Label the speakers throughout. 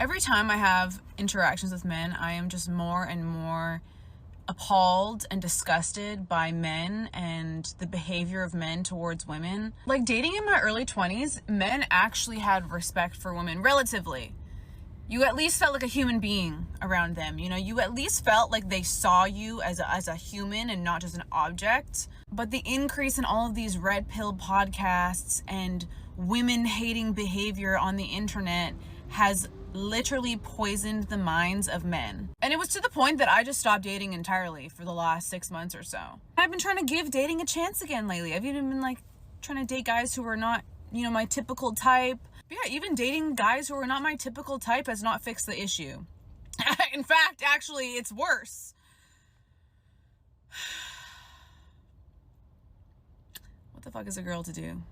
Speaker 1: Every time I have interactions with men, I am just more and more appalled and disgusted by men and the behavior of men towards women. Like, dating in my early 20s, men actually had respect for women, relatively. You at least felt like a human being around them. You know, you at least felt like they saw you as a human and not just an object. But the increase in all of these red pill podcasts and women hating behavior on the internet has literally poisoned the minds of men. And it was to the point that I just stopped dating entirely for the last 6 months or so. I've been trying to give dating a chance again lately. I've even been like trying to date guys who are not, my typical type. But yeah, even dating guys who are not my typical type has not fixed the issue. In fact, actually, it's worse. What the fuck is a girl to do?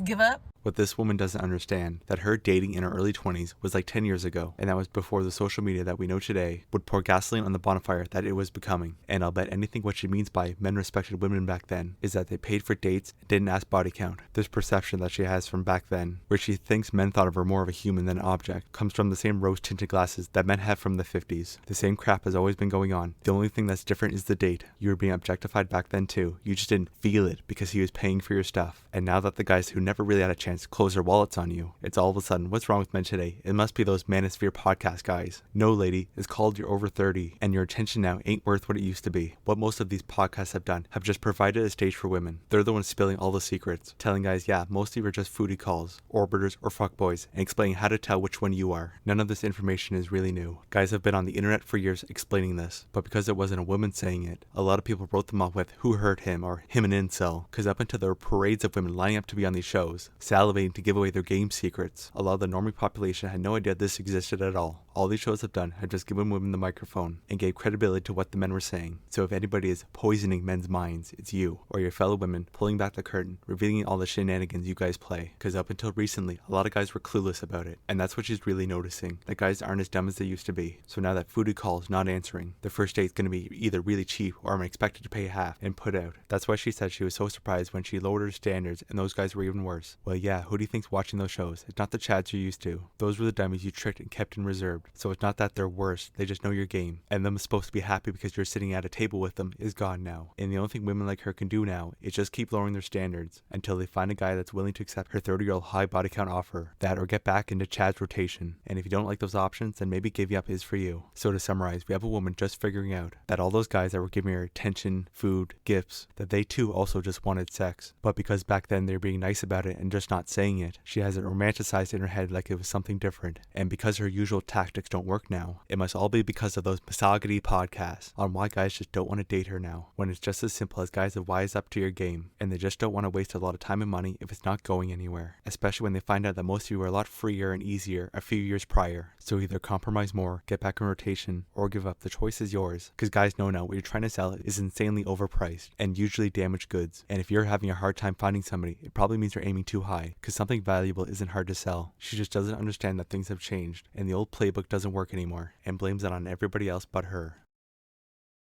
Speaker 1: Give up?
Speaker 2: What this woman doesn't understand, that her dating in her early 20s was like 10 years ago, and that was before the social media that we know today would pour gasoline on the bonfire that it was becoming. And I'll bet anything what she means by men respected women back then is that they paid for dates and didn't ask body count. This perception that she has from back then, where she thinks men thought of her more of a human than an object, comes from the same rose-tinted glasses that men have from the 50s. The same crap has always been going on. The only thing that's different is the date. You were being objectified back then too. You just didn't feel it because he was paying for your stuff. And now that the guys who never really had a chance close their wallets on you, it's all of a sudden, what's wrong with men today? It must be those Manosphere podcast guys. No, lady, it's called you're over 30 and your attention now ain't worth what it used to be. What most of these podcasts have done have just provided a stage for women. They're the ones spilling all the secrets, telling guys, yeah, most of you are just foodie calls, orbiters, or fuckboys, and explaining how to tell which one you are. None of this information is really new. Guys have been on the internet for years explaining this, but because it wasn't a woman saying it, a lot of people wrote them off with who hurt him or him an incel, because up until there were parades of women lining up to be on these shows, salivating to give away their game secrets, a lot of the normie population had no idea this existed at all. All these shows have done have just given women the microphone and gave credibility to what the men were saying. So if anybody is poisoning men's minds, it's you or your fellow women pulling back the curtain, revealing all the shenanigans you guys play. Because up until recently, a lot of guys were clueless about it. And that's what she's really noticing, that guys aren't as dumb as they used to be. So now that foodie calls not answering, the first date's going to be either really cheap or I'm expected to pay half and put out. That's why she said she was so surprised when she lowered her standards and those guys were even worse. Well, yeah, who do you think's watching those shows? It's not the chads you're used to. Those were the dummies you tricked and kept in reserve. So it's not that they're worse, they just know your game. And them supposed to be happy because you're sitting at a table with them is gone now. And the only thing women like her can do now is just keep lowering their standards until they find a guy that's willing to accept her 30-year-old high body count offer, that or get back into Chad's rotation. And if you don't like those options, then maybe giving up is for you. So to summarize, we have a woman just figuring out that all those guys that were giving her attention, food, gifts, that they too also just wanted sex. But because back then they were being nice about it and just not saying it, she has it romanticized in her head like it was something different. And because her usual tactics don't work now, it must all be because of those misogyny podcasts on why guys just don't want to date her now, when it's just as simple as guys have wised up to your game and they just don't want to waste a lot of time and money if it's not going anywhere, especially when they find out that most of you were a lot freer and easier a few years prior. So either compromise more, get back in rotation, or give up. The choice is yours, because guys know now what you're trying to sell is insanely overpriced and usually damaged goods. And if you're having a hard time finding somebody, it probably means you're aiming too high, because something valuable isn't hard to sell. She just doesn't understand that things have changed and the old playbook doesn't work anymore, and blames it on everybody else but her.